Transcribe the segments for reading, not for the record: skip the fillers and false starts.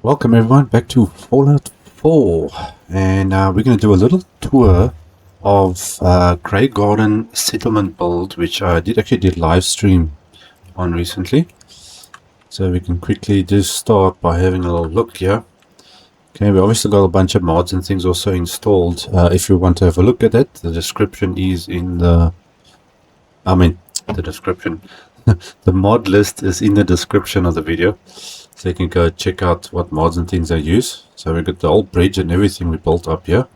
Welcome everyone back to Fallout 4, and we're going to do a little tour of Graygarden settlement build, which I did live stream on recently. So we can quickly just start by having a little look here. Okay, we obviously got a bunch of mods and things also installed. If you want to have a look at it, the description is in the... the description. The mod list is in the description of the video. So you can go check out what mods and things I use. So we got the whole bridge and everything we built up here.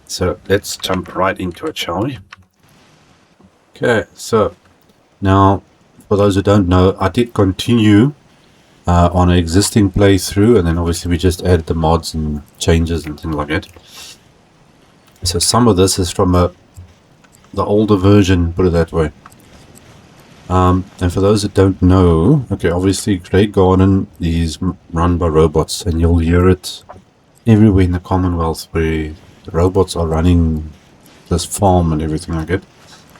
So let's jump right into it, shall we? Okay, so now for those who don't know, I did continue on an existing playthrough, and then obviously we just added the mods and changes and things like that. So some of this is from the older version, put it that way. And for those that don't know, okay, obviously Graygarden is run by robots, and you'll hear it everywhere in the Commonwealth where the robots are running this farm and everything like that.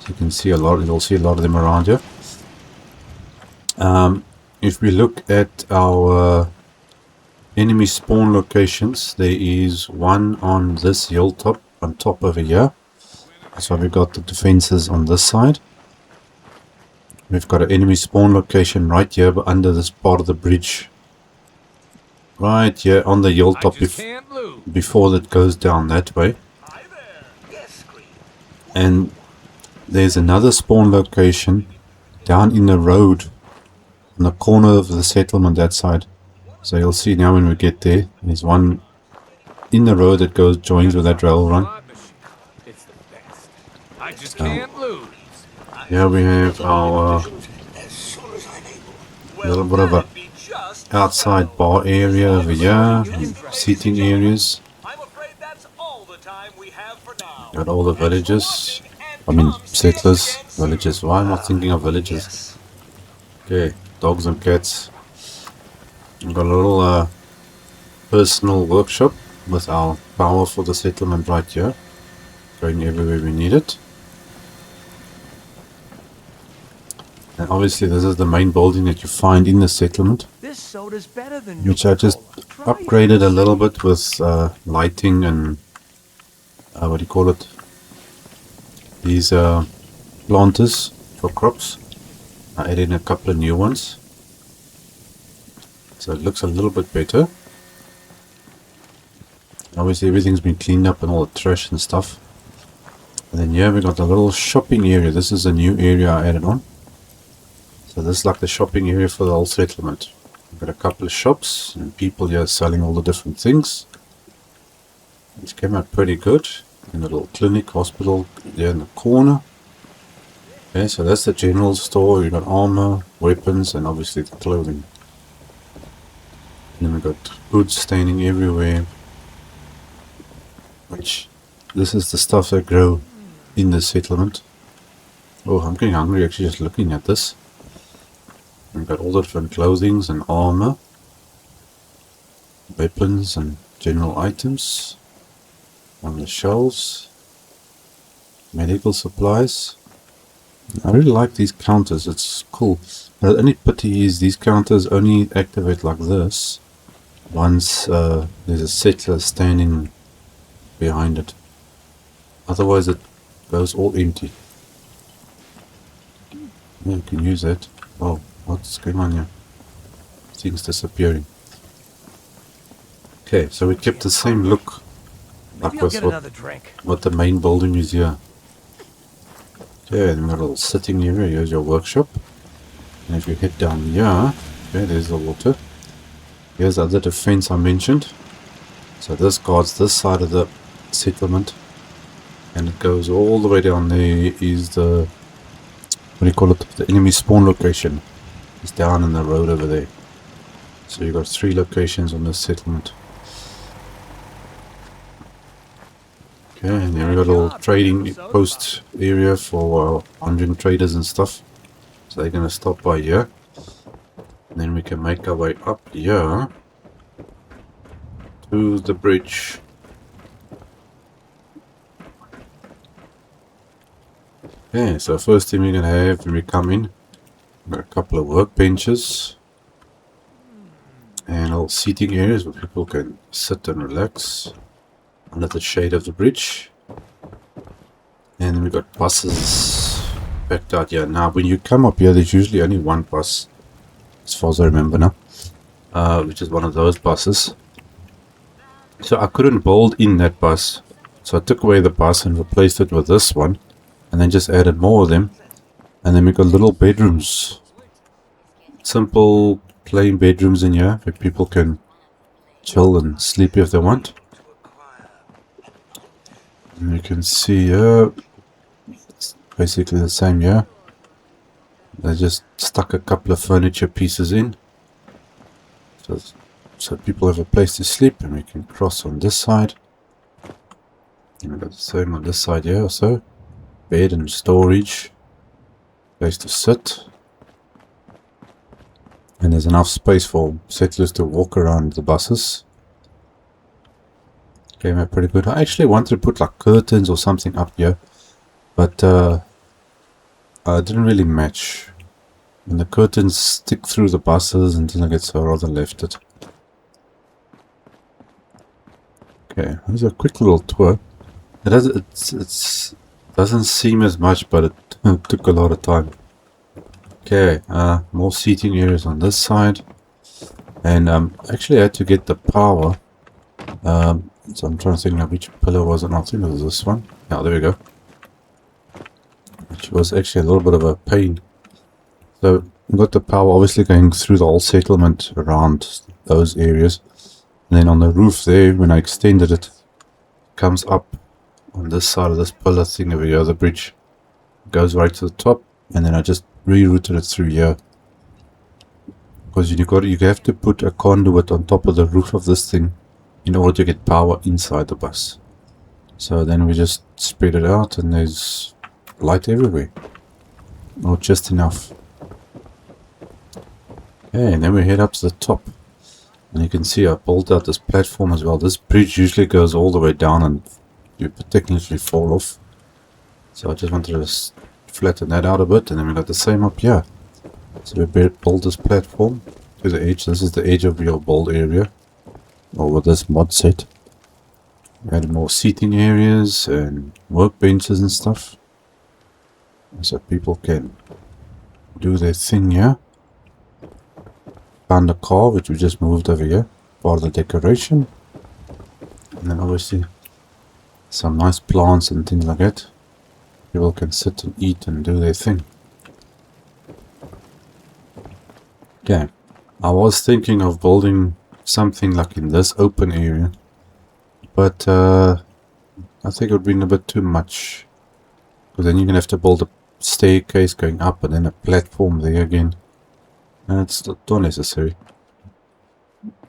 So you can see you'll see a lot of them around here. If we look at our enemy spawn locations, there is one on this hilltop on top over here. So we've got the defenses on this side. We've got an enemy spawn location right here, but under this part of the bridge. Right here on the hilltop before that goes down that way. And there's another spawn location down in the road on the corner of the settlement that side. So you'll see now when we get there, there's one in the road that joins with that rail run. Here we have our little bit of a outside bar area over here, and seating areas. Got all the villages, settlers, villages. Why am I thinking of villages? Okay, dogs and cats. We've got a little personal workshop with our power for the settlement right here, going everywhere we need it. And obviously this is the main building that you find in the settlement, which I just upgraded a little bit with lighting and what do you call it, these planters for crops. I added in a couple of new ones, so it looks a little bit better. Obviously everything's been cleaned up and all the trash and stuff. And then here we got a little shopping area. This is a new area I added on. So this is like the shopping area for the whole settlement. We've got a couple of shops and people here selling all the different things. It came out pretty good. And a little clinic, hospital there in the corner. Okay, so that's the general store. You've got armor, weapons, and obviously the clothing. And then we've got goods standing everywhere. Which, this is the stuff that grow in the settlement. Oh, I'm getting hungry actually just looking at this. We've got all the different clothings and armor, weapons and general items on the shelves, medical supplies. I really like these counters, it's cool. But the only pity is these counters only activate like this once there's a settler standing behind it. Otherwise it goes all empty. Yeah, you can use that. Oh. What's going on here? Things disappearing. Okay, so we kept the same look like with what the main building is here. Okay, then we've got a little sitting area. Here's your workshop. And if you head down here, okay, there's the water. Here's the other defense I mentioned. So this guards this side of the settlement. And it goes all the way down there is the, what do you call it? The enemy spawn location. It's down in the road over there. So you've got 3 locations on this settlement. Okay, and then we've got a little trading post area for wandering traders and stuff. So they're going to stop by here. And then we can make our way up here to the bridge. Okay, so first thing we're going to have when we come in, got a couple of workbenches and little seating areas where people can sit and relax under the shade of the bridge. And then we got buses packed out here. Now when you come up here, there's usually only one bus, as far as I remember now, which is one of those buses. So I couldn't build in that bus, so I took away the bus and replaced it with this one, and then just added more of them. And then we got little bedrooms, simple plain bedrooms in here where people can chill and sleep if they want. And you can see it's basically the same here. They just stuck a couple of furniture pieces in, so people have a place to sleep, and we can cross on this side. And we've got the same on this side here also. Bed and storage, place to sit. And there's enough space for settlers to walk around the buses. Came out pretty good. I actually wanted to put like curtains or something up here, but didn't really match. And the curtains stick through the buses and then I get so rather left it. Okay, here's a quick little tour. It doesn't seem as much, but it took a lot of time. Okay, more seating areas on this side. And actually I had to get the power. So I'm trying to think now which pillar was it. I think it was this one. Yeah, there we go. Which was actually a little bit of a pain. So we got the power obviously going through the whole settlement around those areas. And then on the roof there, when I extended it, comes up on this side of this pillar thing over here, the bridge. Goes right to the top, and then I just rerouted it through here. Because you have to put a conduit on top of the roof of this thing in order to get power inside the bus. So then we just spread it out and there's light everywhere. Not just enough. Okay, and then we head up to the top. And you can see I built out this platform as well. This bridge usually goes all the way down and you technically fall off. So I just wanted to flatten that out a bit, and then we got the same up here. So we build this platform to the edge. This is the edge of your build area. Or with this mod set. We had more seating areas and workbenches and stuff. So people can do their thing here. Found a car which we just moved over here. Part of the decoration. And then obviously some nice plants and things like that. People can sit and eat and do their thing. Okay. I was thinking of building something like in this open area, but I think it would be a bit too much, because then you're gonna have to build a staircase going up and then a platform there again, and it's not necessary.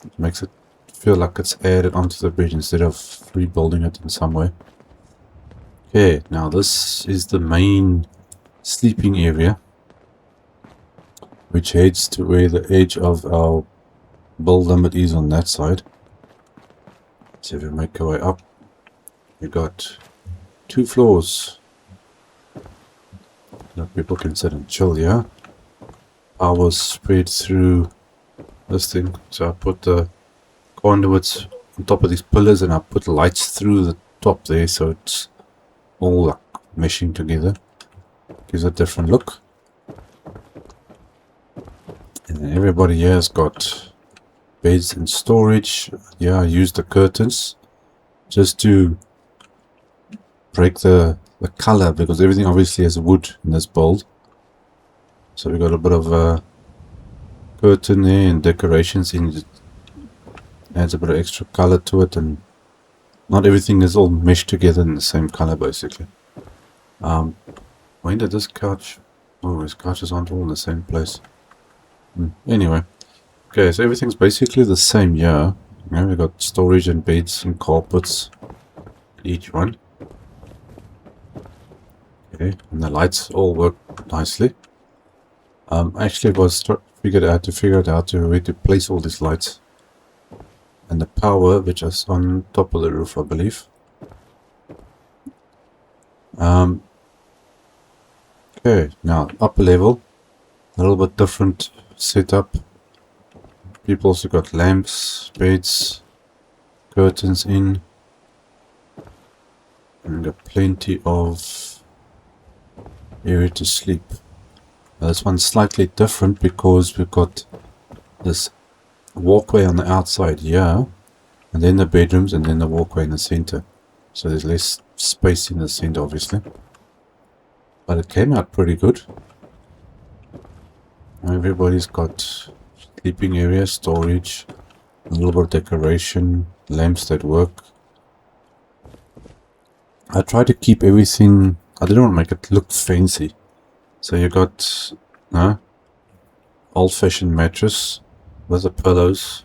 It makes it feel like it's added onto the bridge instead of rebuilding it in some way. Okay, now this is the main sleeping area, which heads to where the edge of our build limit is on that side. So if we make our way up, we got 2 floors. Now people can sit and chill here. Power spread through this thing. So I put the conduits on top of these pillars and I put lights through the top there, so it's all like meshing together. Gives a different look. And then everybody here has got beds and storage. Yeah, I used the curtains just to break the color, because everything obviously has wood in this build. So we got a bit of a curtain there and decorations in it. Adds a bit of extra color to it, and not everything is all meshed together in the same color basically. When did this couch... Oh, his couches aren't all in the same place. Anyway. Okay, so everything's basically the same here. Yeah, we've got storage and beds and carpets. Each one. Okay, and the lights all work nicely. Actually was figured out where to place all these lights. And the power, which is on top of the roof, I believe. Okay, now upper level. A little bit different setup. People also got lamps, beds, curtains in. And we've got plenty of area to sleep. Now, this one's slightly different because we've got this walkway on the outside here, and then the bedrooms, and then the walkway in the center. So there's less space in the center, obviously. But it came out pretty good. Everybody's got sleeping area, storage, a little bit of decoration, lamps that work. I try to keep everything, I didn't want to make it look fancy. So you got old-fashioned mattress with the pillows.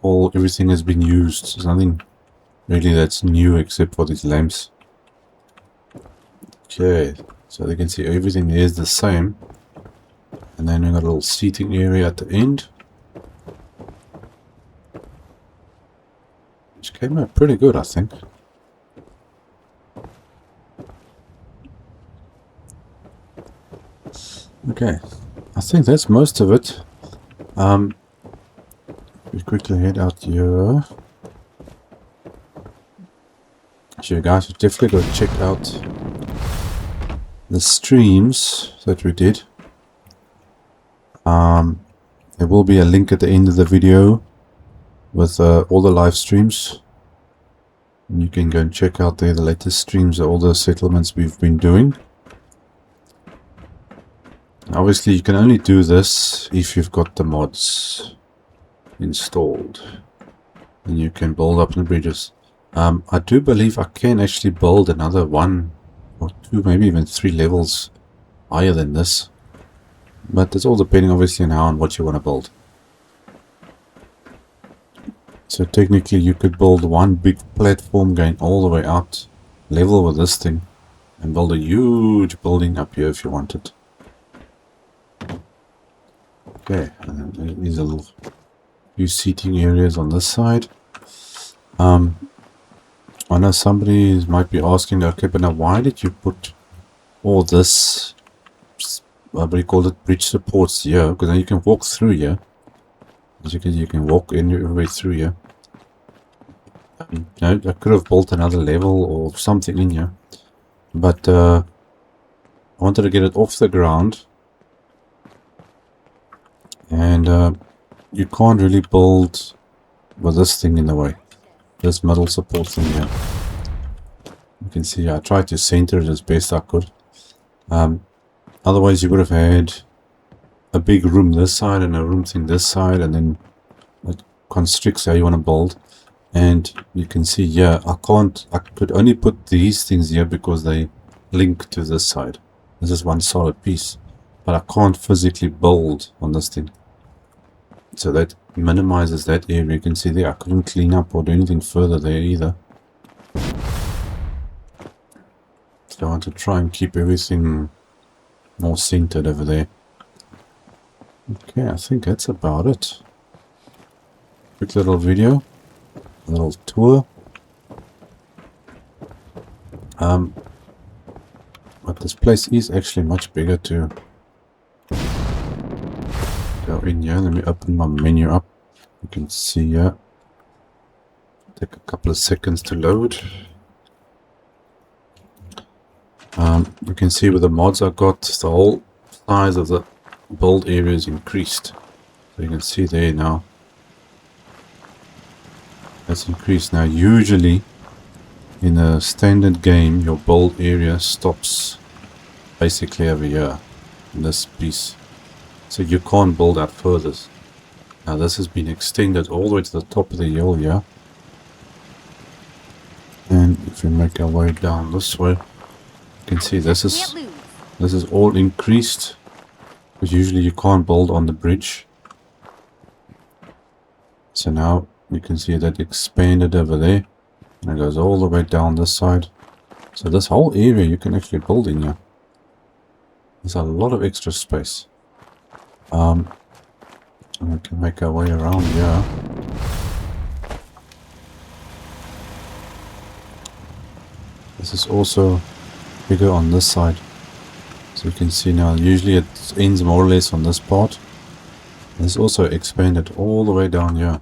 Everything has been used. There's nothing really that's new except for these lamps. Okay, so you can see everything there is the same. And then we got a little seating area at the end, which came out pretty good, I think. Okay, I think that's most of it. We quickly head out here. So you guys should definitely go check out the streams that we did. There will be a link at the end of the video with all the live streams. And you can go and check out there the latest streams of all the settlements we've been doing. Obviously, you can only do this if you've got the mods installed. And you can build up the bridges. I do believe I can actually build another 1 or 2, maybe even 3 levels higher than this. But it's all depending obviously on how and what you want to build. So technically you could build one big platform going all the way out, level with this thing, and build a huge building up here if you wanted. Okay, and there is a few seating areas on this side. I know somebody might be asking, okay, but now why did you put all this, what do you call it, bridge supports here? Because now you can walk through here. As you can walk in your way through here. I could have built another level or something in here, but I wanted to get it off the ground, and you can't really build with this thing in the way, this middle support thing here. You can see I tried to center it as best I could. Otherwise you would have had a big room this side and a room thing this side, and then it constricts how you want to build. And you can see here, I could only put these things here because they link to this side. This is one solid piece, but I can't physically build on this thing. So that minimizes that area. You can see there, I couldn't clean up or do anything further there either. So I want to try and keep everything more centered over there. Okay, I think that's about it. Quick little video. A little tour. But this place is actually much bigger to go in here. Let me open my menu up. You can see here. Take a couple of seconds to load. You can see with the mods I got, the whole size of the build area is increased. So you can see there now. That's increased now. Usually in a standard game your build area stops basically over here in this piece, so you can't build out further. Now this has been extended all the way to the top of the hill here, and if we make our way down this way, you can see this is all increased, because usually you can't build on the bridge. So now you can see that expanded over there, and it goes all the way down this side. So this whole area you can actually build in here. There's a lot of extra space. And we can make our way around here. This is also bigger on this side. So you can see now, usually it ends more or less on this part. It's also expanded all the way down here.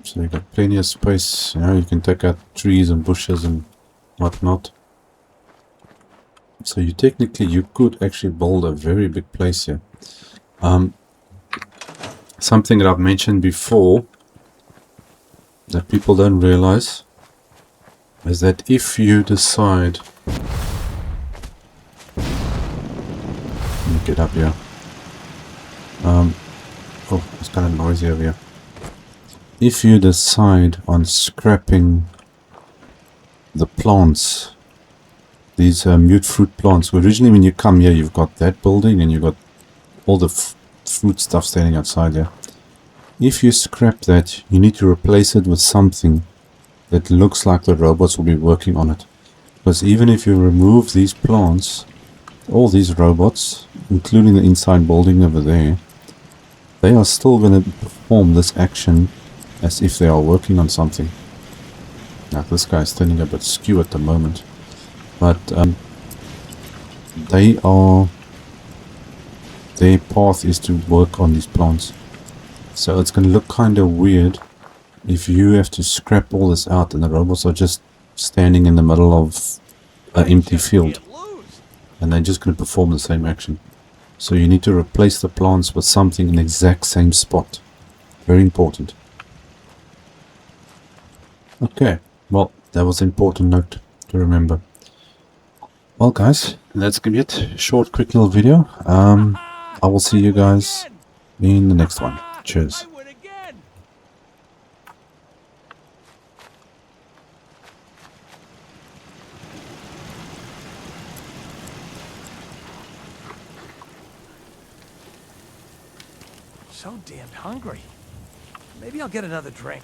So you got plenty of space, you know, you can take out trees and bushes and whatnot. So you could actually build a very big place here. Something that I've mentioned before that people don't realize is that if you decide, let me get up here. Oh, it's kind of noisy over here. If you decide on scrapping the plants, these mute fruit plants, originally when you come here you've got that building and you've got all the fruit stuff standing outside here. If you scrap that, you need to replace it with something that looks like the robots will be working on it. Because even if you remove these plants, all these robots, including the inside building over there, they are still going to perform this action as if they are working on something. Now this guy is standing a bit skew at the moment, but their path is to work on these plants. So it's going to look kind of weird if you have to scrap all this out and the robots are just standing in the middle of an empty field. And they're just going to perform the same action. So you need to replace the plants with something in the exact same spot. Very important. Okay, well, that was an important note to remember. Well guys, that's gonna be it. Short, quick little video. I will see you guys in the next one. Cheers. So damned hungry. Maybe I'll get another drink.